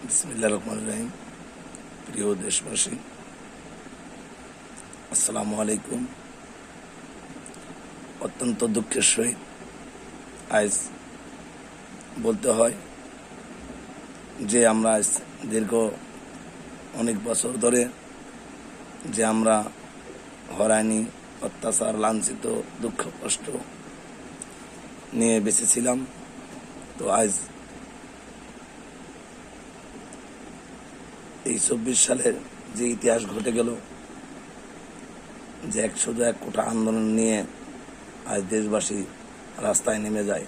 বিসমিল্লাহির রহমানির রহিম। প্রিয় দেশবাসী, আসসালামু আলাইকুম। অত্যন্ত দুঃখের সহিত আজ বলতে হয় যে আমরা আজ দীর্ঘ অনেক বছর ধরে যে আমরা হয়রানি, অত্যাচার, লাঞ্ছিত, দুঃখ কষ্ট নিয়ে বেঁচেছিলাম। তো আজ এই 24 সালের যে ইতিহাস ঘটে গেল, যে শুধু এক কোটা আন্দোলন নিয়ে আজ দেশবাসী রাস্তায় নেমে যায়।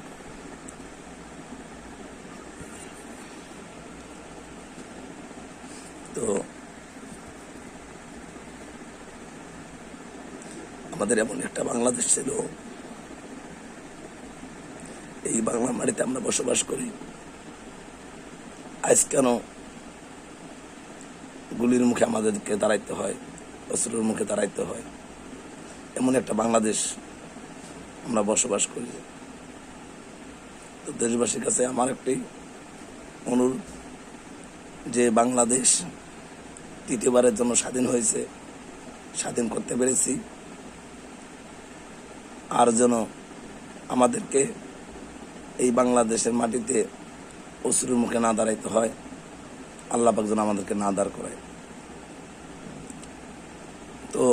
তো আমাদের এমন একটা বাংলাদেশ ছিল, এই বাংলা মাটিতে আমরা বসবাস করি। আজ কেন গুলির মুখে আমাদেরকে দাঁড়াইতে হয়, অস্ত্রের মুখে দাঁড়াইতে হয়? এমন একটা বাংলাদেশ আমরা বসবাস করি। তো দেশবাসীর কাছে আমার একটি অনুরোধ, যে বাংলাদেশ তৃতীয়বারের জন্য স্বাধীন হয়েছে, স্বাধীন করতে পেরেছি, আর যেন আমাদেরকে এই বাংলাদেশের মাটিতে অস্ত্রের মুখে না দাঁড়াইতে হয়। আল্লাহ পাক যেন আমাদেরকে না দাঁড় করায়। তো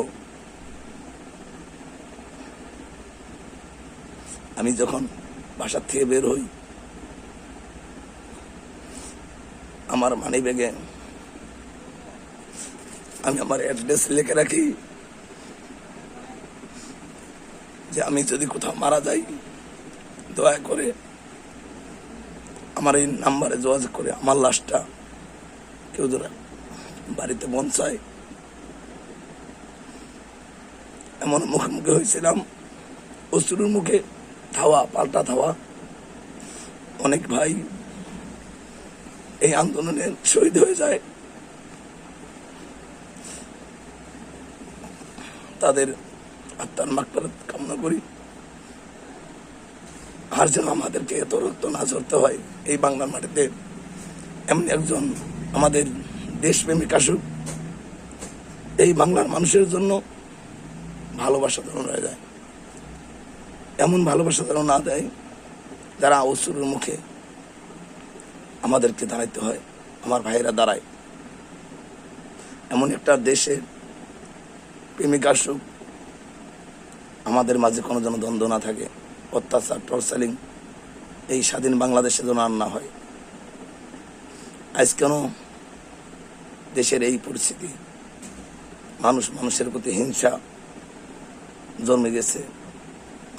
আমি যখন বাসার থেকে বের হই, আমার মানি ব্যাগে আমি আমার অ্যাড্রেস লিখে রাখি, যে আমি যদি কোথাও মারা যাই, দয়া করে আমার এই নাম্বারে যোগাযোগ করে আমার লাশটা কেউ ধরে বাড়িতে পৌঁছায়। এমন মুখোমুখি হয়েছিলাম, অস্ত্রের মুখে ধাওয়া, পাল্টা ধাওয়া। অনেক ভাই এই আন্দোলনে শহীদ হয়ে যায়, তাদের আত্মার মাগফিরাত কামনা করি। আর যেন আমাদেরকে এত রক্ত না ঝরতে হয় এই বাংলার মাটিতে। এমন একজন আমাদের দেশপ্রেমিক আসুক, এই বাংলার মানুষের জন্য ভালোবাসা যেন রয়ে যায়। এমন ভালোবাসা যেন না দেয় যারা অস্ত্রের মুখে আমাদেরকে দাঁড়াইতে হয়। আমার ভাইয়েরা দাঁড়ায়। এমন একটা দেশে প্রেমিক আসুক, আমাদের মাঝে কোনো যেন দ্বন্দ্ব না থাকে, অত্যাচার, টর্চারিং এই স্বাধীন বাংলাদেশে যেন আর না হয়। আজ কেন দেশের এই পরিস্থিতি? মানুষ মানুষের প্রতি হিংসা জন্মে গেছে।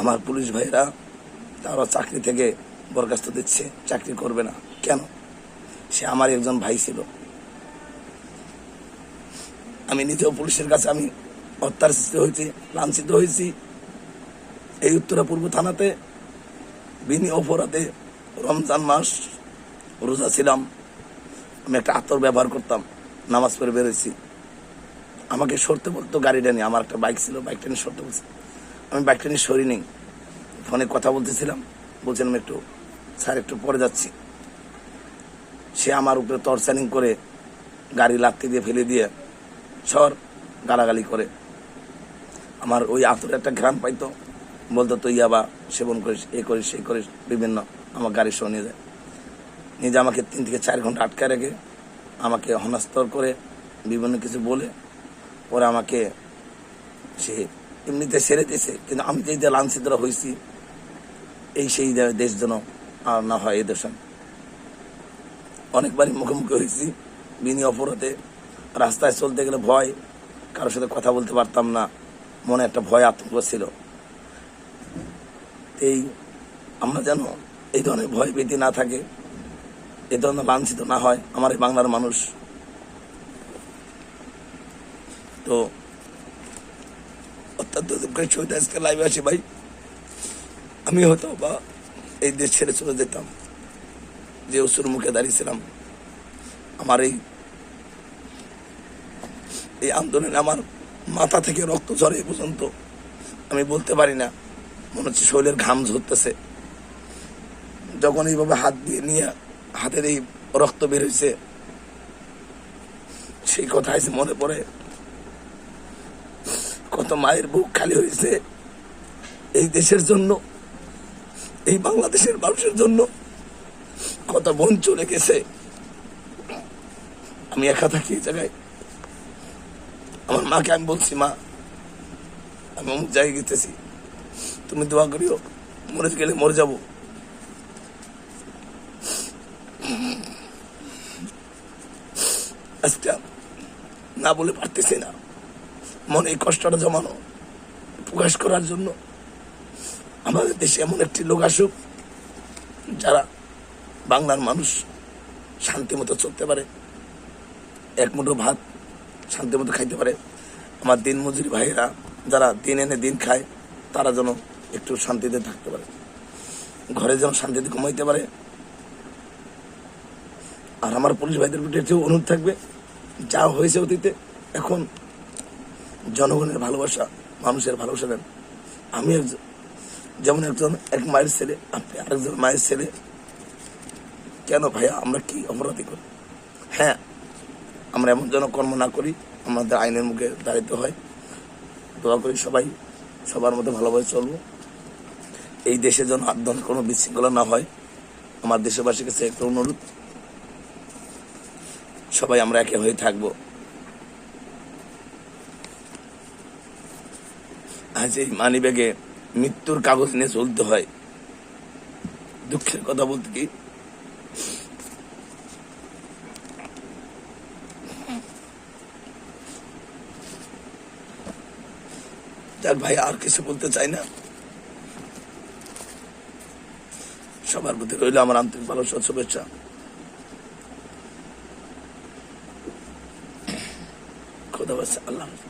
আমার পুলিশ ভাইরা তারা চাকরি থেকে বরখাস্ত দিচ্ছে, চাকরি করবে না। কেন? সে আমার একজন ভাই ছিল। আমি নিজেও পুলিশের কাছে আমি অত্যাচারিত হয়েছি, লাঞ্ছিত হয়েছি। এই উত্তরা পূর্ব থানাতে বিনি অপরাধে রমজান মাস রোজা ছিলাম। আমি একটা আতর ব্যবহার করতাম, নামাজ পড়ে বেরোইছি। আমাকে সরতে বলতো গাড়িটা নিয়ে, আমার একটা বাইক ছিল, বাইকটা নিয়ে সরতে বলছে। আমি বাইকটা নিয়ে সরি নেই, ফোনে কথা বলতেছিলাম, বলছিলাম একটু স্যার একটু পরে যাচ্ছি। সে আমার উপরে টর্চারিং করে গাড়ি লাত্তি দিয়ে ফেলে দিয়ে সর গালাগালি করে। আমার ওই আতরে একটা ঘ্রাণ পাইতো, বলতো তুই ইয়াবা সেবন করিস, এ করিস, সেই করিস, বিভিন্ন আমার গাড়ি সহ নিয়ে যায়। নিজে আমাকে 3 থেকে 4 ঘন্টা আটকায় রেখে আমাকে হনাস্তর করে বিভিন্ন কিছু বলে পরে আমাকে সে এমনিতে ছেড়ে দিয়েছে। কিন্তু আমি যে লাঞ্ছিতরা হয়েছি, এই সেই দেশ যেন আর না হয়। এই দেশে অনেকবারই মুখোমুখি হয়েছি বিনি অপরাধে। রাস্তায় চলতে গেলে ভয়, কারোর সাথে কথা বলতে পারতাম না, মনে একটা ভয়, আতঙ্ক ছিল। এই আমরা যেন এই ধরনের ভয় ভীতি না থাকে, এই ধরনের লাঞ্ছিত না হয় আমার এই বাংলার মানুষ। তো অত্যন্ত দুঃখের সহিত আজকে লাইভে আসি ভাই। আমি হয়তো বা এই দেশ ছেড়ে চলে যেতাম, যে অস্ত্রের মুখে দাঁড়িয়েছিলাম। আমার এই আন্দোলনে আমার মাথা থেকে রক্ত ঝরে এ পর্যন্ত আমি বলতে পারি না, মনে হচ্ছে শরীরের ঘাম ঝরতেছে। যখন এইভাবে হাত দিয়ে নিয়ে হাতের এই রক্ত বের হয়েছে, সেই কথা আছে মনে পড়ে, কত মায়ের বুক খালি হয়েছে এই দেশের জন্য, এই বাংলাদেশের মানুষের জন্য। কত বোন চলে গেছে। আমি একা থাকি এই জায়গায়। আমার মাকে আমি বলছি, মা আমি অমুক জায়গায় গেতেছি, তুমি দোয়া করিও, মরে গেলে মরে যাবো। আজকে না বলে পারতেছি না, মনে এই কষ্টটা জমানো প্রকাশ করার জন্য। আমাদের দেশে এমন একটি লোক আসুক যারা বাংলার মানুষ শান্তি মতো চলতে পারে, এক মুঠো ভাত শান্তি মতো খাইতে পারে। আমার দিন মজুরি ভাইয়েরা যারা দিন এনে দিন খায়, তারা যেন একটু শান্তিতে থাকতে পারে, ঘরে যেন শান্তিতে ঘুমাইতে পারে। আর আমার পুলিশ ভাইদের প্রতি একটু অনুরোধ থাকবে, যা হয়েছে অতীতে, এখন জনগণের ভালোবাসা, মানুষের ভালোবাসা দেন। আমি যেমন একজন এক মায়ের ছেলে, আপনি আরেকজন মায়ের ছেলে। কেন ভাইয়া আমরা কি অপরাধী করি? হ্যাঁ, আমরা এমন যেন কর্ম না করি, আমাদের আইনের মুখে দাঁড়াতে হয়। দোয়া করি সবাই সবার মধ্যে ভালোভাবে চলবো। এই দেশে যেন আর ধরনের কোনো বিশৃঙ্খলা না হয়। আমার দেশবাসীর কাছে একটা অনুরোধ, সবাই আমরা একে হয়ে থাকবো। আজ এই মানি ব্যাগে মৃত্যুর কাগজ নিয়ে চলতে হয়। দুঃখের কথা বলতে কি, যাক ভাই, আর কিছু বলতে চাই না। সবার প্রতি রইল আমার আন্তরিক ভালোবাসা, শুভেচ্ছা। খোদা হাফেজ, আল্লাহ হাফেজ।